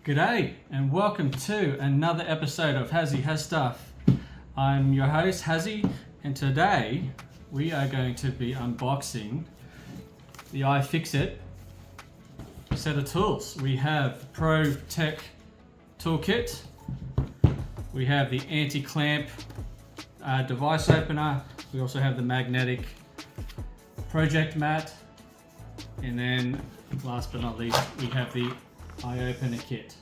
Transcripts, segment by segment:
G'day and welcome to another episode of Hazzie Has Stuff. I'm your host Hazzie, and today we are going to be unboxing the iFIXIT set of tools. We have Pro Tech Toolkit, we have the anti-clamp device opener, we also have the magnetic project mat, and then last but not least we have the iOpener kit.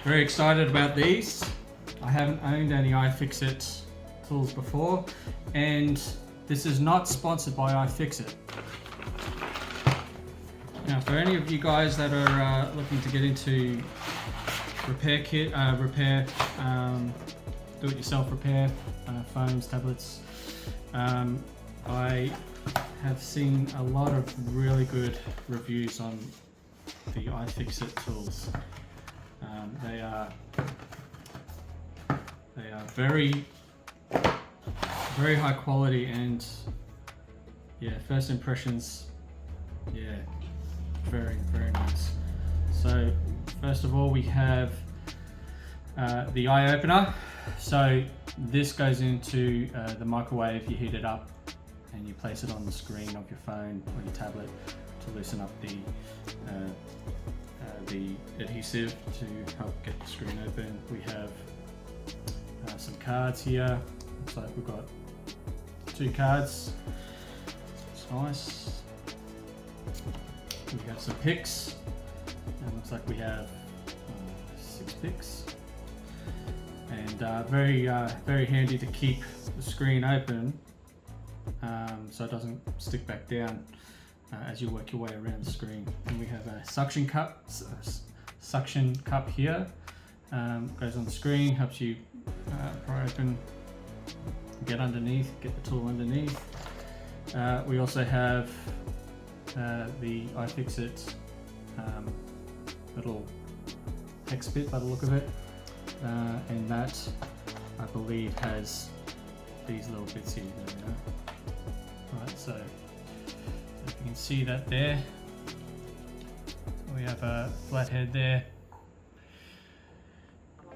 Very excited about these. I haven't owned any iFIXIT tools before, and this is not sponsored by iFIXIT. Now, for any of you guys that are looking to get into repair kit, do-it-yourself repair, phones, tablets, I have seen a lot of really good reviews on the iFIXIT tools. They are very high quality, and first impressions, very nice. So first of all, we have the iOpener. So this goes into the microwave. You heat it up and you place it on the screen of your phone or your tablet to loosen up the adhesive to help get the screen open. We have some cards here. Looks like we've got 2 cards. It's nice. We have some picks, and looks like we have 6 picks. And very handy to keep the screen open, so it doesn't stick back down as you work your way around the screen. And we have a suction cup here. Goes on the screen, helps you pry open, get the tool underneath. We also have the iFIXIT little hex bit by the look of it, and that I believe has these little bits here. There we go. Right, so you can see that there. We have a flat head there,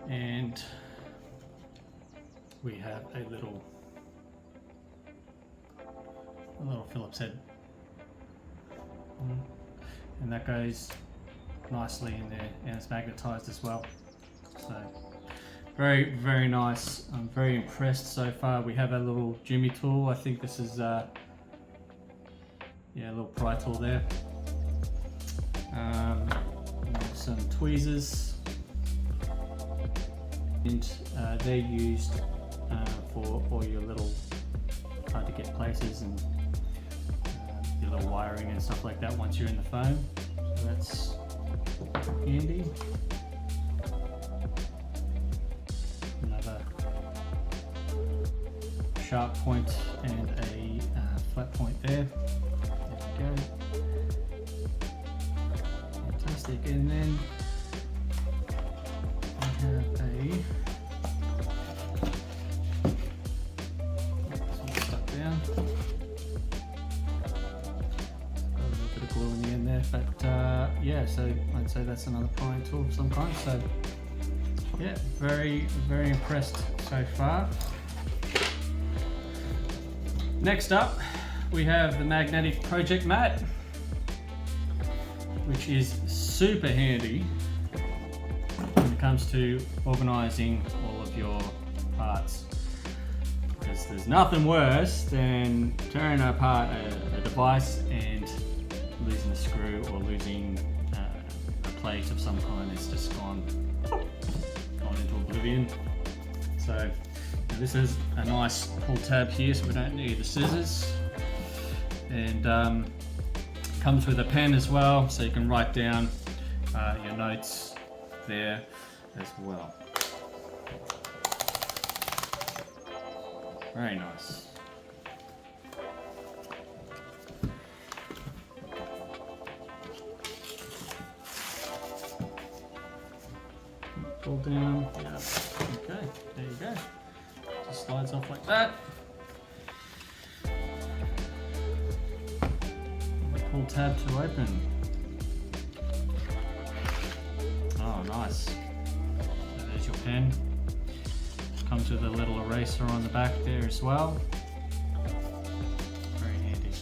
and we have a little Phillips head, and that goes nicely in there, and it's magnetized as well. So very nice. I'm very impressed so far. We have a little Jimmy tool. I think this is a little pry tool there. Some tweezers, and they're used for all your little hard to get places and your little wiring and stuff like that once you're in the phone. So that's handy. Another sharp point and a flat point there. There we go. Fantastic. And then we have this one's stuck down. Got a little bit of glue in the end there, but so I'd say that's another prying tool of some kind. So very impressed so far. Next up, we have the magnetic project mat, which is super handy when it comes to organizing all of your parts, because there's nothing worse than tearing apart a device and losing a screw or losing a plate of some kind. It's just gone into oblivion. So this is a nice pull tab here, so we don't need the scissors, and comes with a pen as well, so you can write down your notes there as well. Very nice. Pull down, okay, there you go. Just slides off like that. Pull tab to open. Oh, nice. 10. Comes with a little eraser on the back there as well. Very handy.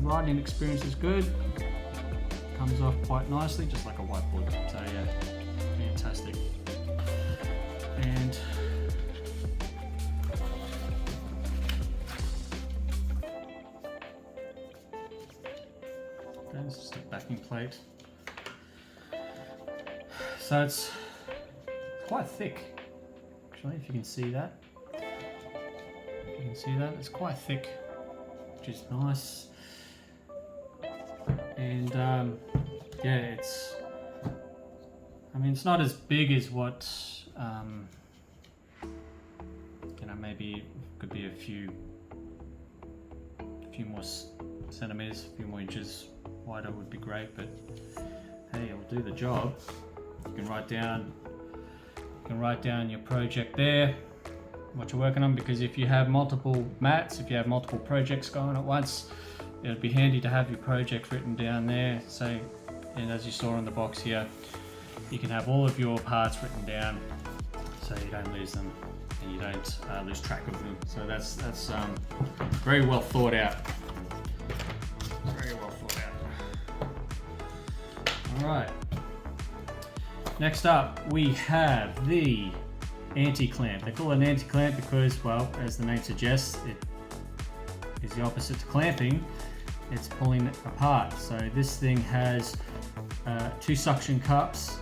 Writing experience is good. Comes off quite nicely, just like a whiteboard. So yeah, fantastic. And this is the backing plate. So it's quite thick. Actually, if you can see that. If you can see that, it's quite thick, which is nice. And yeah, it's, I mean, it's not as big as what, you know, maybe could be a few more centimeters, a few more inches wider would be great, but hey, it'll do the job. You can write down your project there, what you're working on, because if you have multiple mats, if you have multiple projects going at once, it'd be handy to have your project written down there. So, and as you saw on the box here, you can have all of your parts written down so you don't lose them and you don't lose track of them. So that's very well thought out. Very well thought out. All right. Next up, we have the anti-clamp. They call it an anti-clamp because, well, as the name suggests, it is the opposite to clamping. It's pulling it apart. So this thing has 2 suction cups,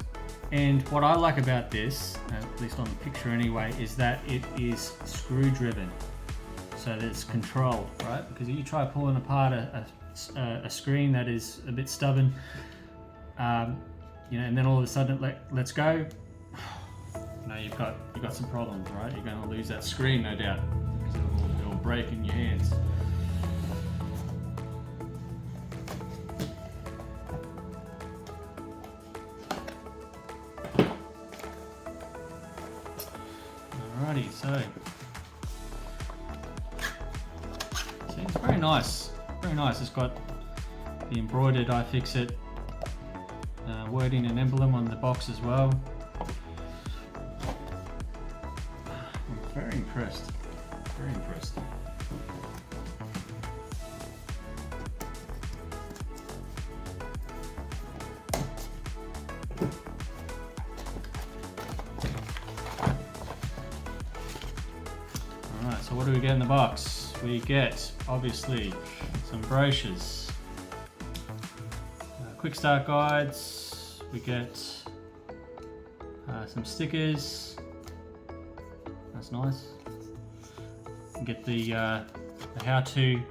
and what I like about this, at least on the picture anyway, is that it is screw driven, so that it's controlled, right? Because if you try pulling apart a screen that is a bit stubborn, you know, and then all of a sudden let's go, you know, you've got some problems, right? You're going to lose that screen, no doubt, because it'll break in your hands. Alrighty, so it's very nice, very nice. It's got the embroidered iFIXIT wording and emblem on the box as well. I'm very impressed, very impressed. Alright, so what do we get in the box? We get, obviously, some brochures, quick start guides, we get some stickers, that's nice. We get the how-to,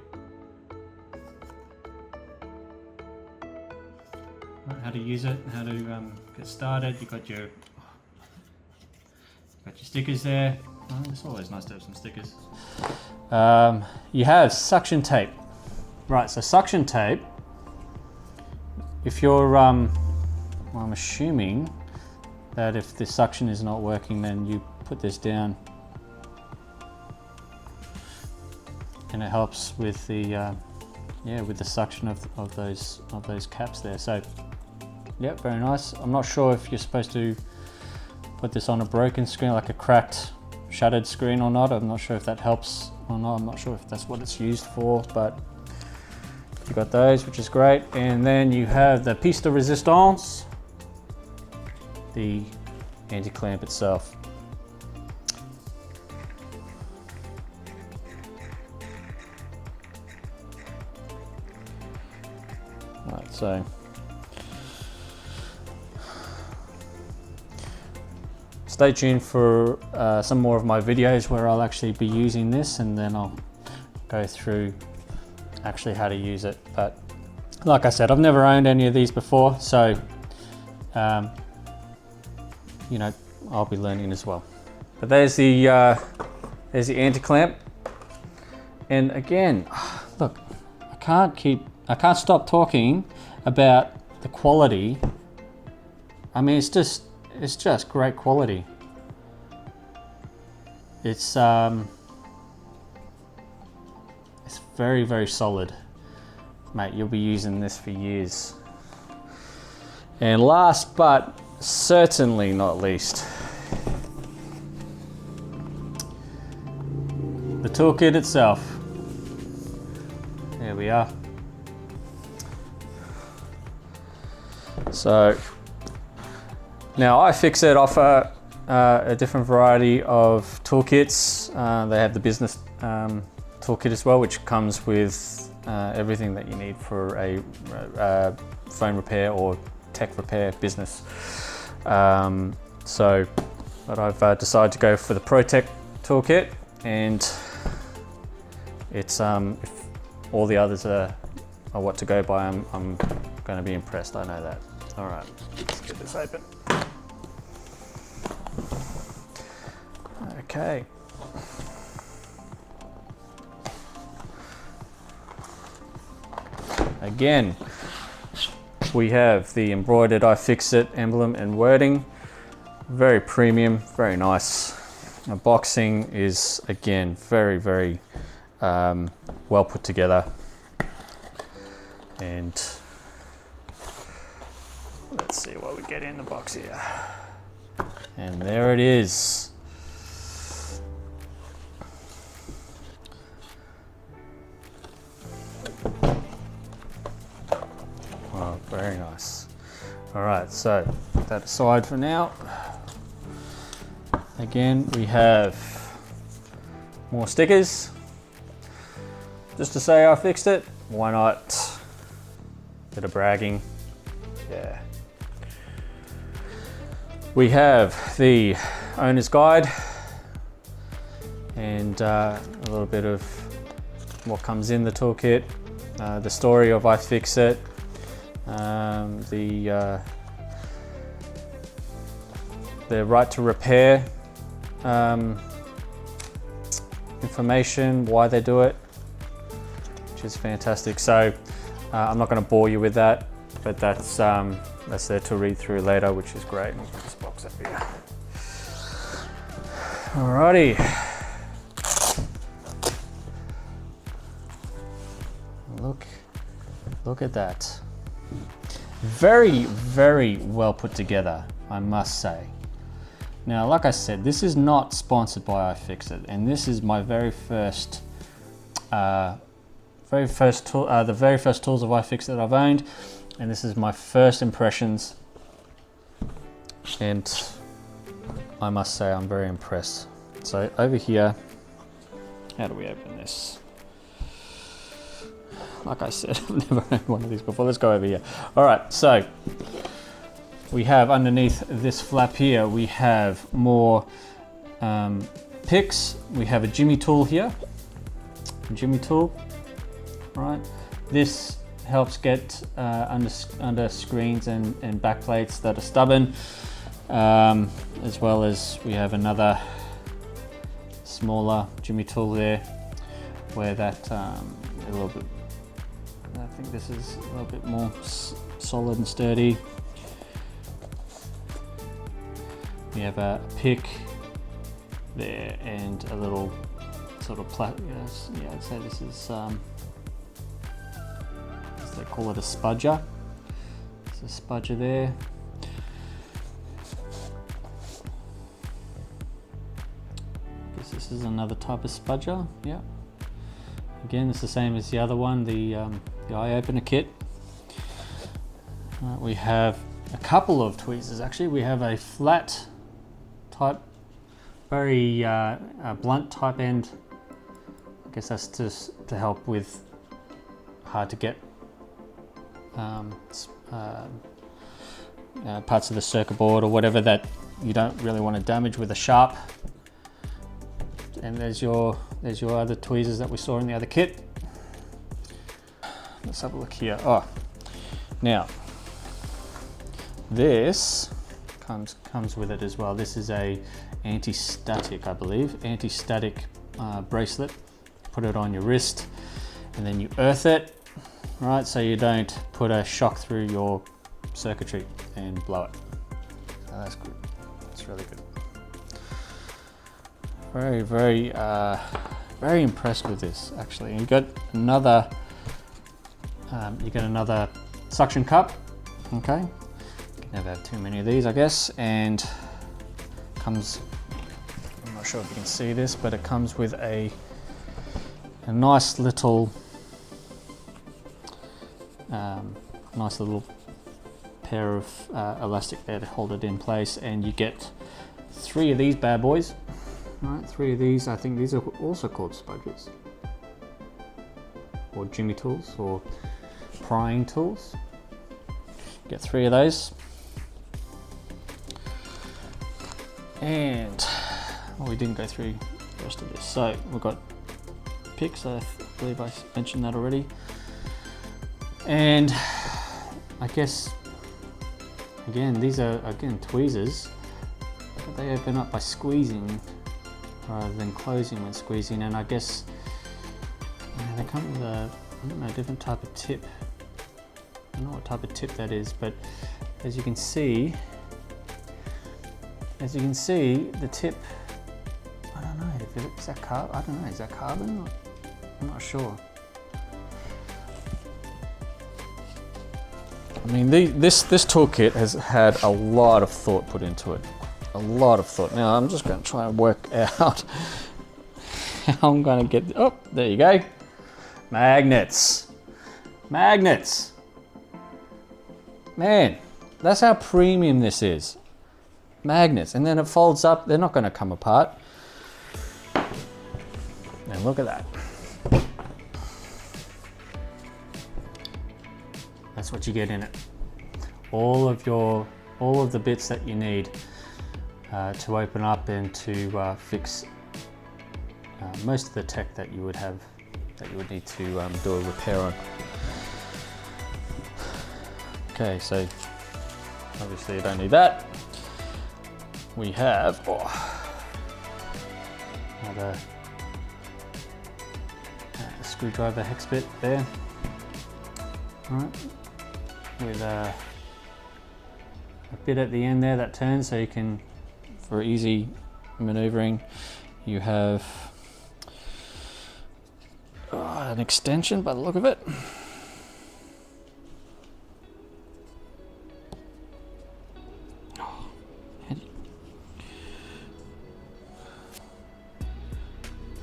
how to use it, how to get started. You got your stickers there. Oh, it's always nice to have some stickers. You have suction tape. Right, so suction tape, if you're, well, I'm assuming that if the suction is not working, then you put this down and it helps with the, yeah, with the suction of those caps there. So, yeah, very nice. I'm not sure if you're supposed to put this on a broken screen, like a cracked, shattered screen or not. I'm not sure if that helps or not. I'm not sure if that's what it's used for, but you got those, which is great. And then you have the piece de resistance, the anti-clamp itself. Right, so stay tuned for some more of my videos where I'll actually be using this, and then I'll go through actually how to use it. But like I said, I've never owned any of these before, so you know, I'll be learning as well. But there's the anti-clamp, and again, look, I can't stop talking about the quality. I mean, it's it's just great quality. It's very, very solid. Mate, you'll be using this for years. And last but certainly not least, the toolkit itself. There we are. So now iFIXIT offer a different variety of toolkits. They have the business toolkit as well, which comes with everything that you need for a phone repair or tech repair business. But I've decided to go for the Pro Tech Toolkit, and it's if all the others are what to go by, I'm going to be impressed. I know that. All right, let's get this open. Okay. Again, we have the embroidered iFIXIT emblem and wording. Very premium, very nice. The boxing is, again, very, very well put together. And let's see what we get in the box here. And there it is. Oh, very nice. All right, so put that aside for now. Again, we have more stickers. Just to say I fixed it. Why not? Bit of bragging. Yeah. We have the owner's guide and a little bit of what comes in the toolkit, the story of iFIXIT, the right to repair information, why they do it, which is fantastic. So I'm not going to bore you with that, but that's there to read through later, which is great. Let me put this box up here. Alrighty. Look at that. Very, very well put together, I must say. Now, like I said, this is not sponsored by iFIXIT, and this is my very first tool, the very first tools of iFIXIT that I've owned, and this is my first impressions, and I must say I'm very impressed. So over here, how do we open this? Like I said, I've never owned one of these before. Let's go over here. All right, so we have underneath this flap here, we have more picks. We have a jimmy tool here, right? This helps get under screens and backplates that are stubborn, as well as we have another smaller jimmy tool there, where that a little bit, I think this is a little bit more solid and sturdy. We have a pick there and a little sort of yeah, I'd say this is as they call it, a spudger. There's a spudger there. I guess this is another type of spudger. Yeah. Again, it's the same as the other one, the iOpener kit. We have a couple of tweezers actually. We have a flat type, very blunt type end. I guess that's just to help with hard to get parts of the circuit board or whatever that you don't really want to damage with a sharp. And there's your other tweezers that we saw in the other kit. Let's have a look here. Oh, now this comes with it as well. This is a anti-static, I believe, anti-static bracelet. Put it on your wrist, and then you earth it, right? So you don't put a shock through your circuitry and blow it. Oh, that's good. That's really good. Very, very, very impressed with this actually. You got another, suction cup. Okay, you can never have too many of these, I guess. And comes, I'm not sure if you can see this, but it comes with a nice little pair of elastic there to hold it in place, and you get 3 of these bad boys. All right, 3 of these. I think these are also called spudgers or jimmy tools or prying tools. Get 3 of those. And we didn't go through the rest of this. So we've got picks, I believe I mentioned that already. And I guess, again, these are, tweezers, but they open up by squeezing rather than closing when squeezing. And I guess they come with a, I don't know, different type of tip. I don't know what type of tip that is, but as you can see, the tip, I don't know, is that carbon? I don't know, is that carbon? I'm not sure. I mean, this toolkit has had a lot of thought put into it. A lot of thought. Now, I'm just going to try and work out how I'm going to get, oh, there you go. Magnets. Magnets. Man, that's how premium this is. Magnets. And then it folds up. They're not going to come apart. And look at that. That's what you get in it. All of the bits that you need to open up and to fix most of the tech that you would need to do a repair on. Okay, so obviously you don't need that. We have another screwdriver hex bit there. All right. With a bit at the end there that turns, so you can, for easy maneuvering, you have an extension by the look of it.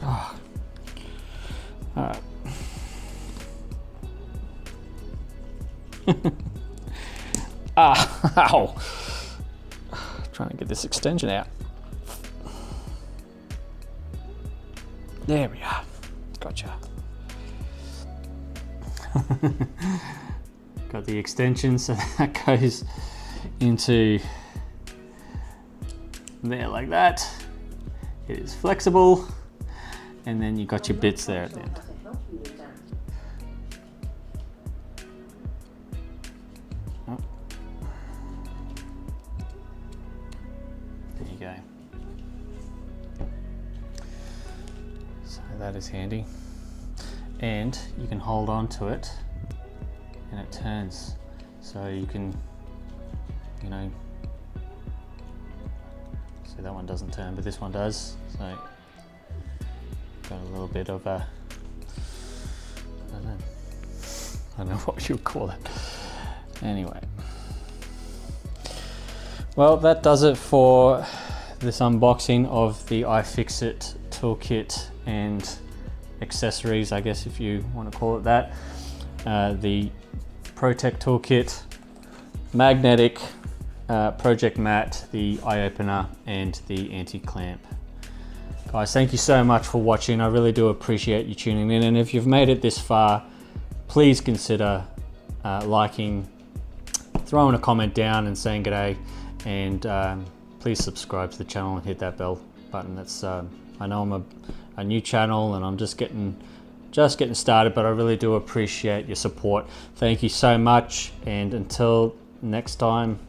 Oh. All right. Ow! Trying to get this extension out. There we are. Gotcha. Got the extension, so that goes into there like that. It is flexible, and then you got your bits there at the end. There you go. So that is handy. And you can hold on to it and it turns. So you can, so that one doesn't turn, but this one does. So got a little bit of a, I don't know what you would call it. Anyway. Well, that does it for this unboxing of the iFIXIT Toolkit and accessories, I guess if you want to call it that. The Pro Tech Toolkit, magnetic project mat, the iOpener, and the anti-clamp. Guys, thank you so much for watching. I really do appreciate you tuning in, and if you've made it this far, please consider liking, throwing a comment down and saying g'day, and please subscribe to the channel and hit that bell button. That's I know I'm a new channel and I'm just getting started, but I really do appreciate your support. Thank you so much, and until next time,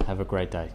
have a great day.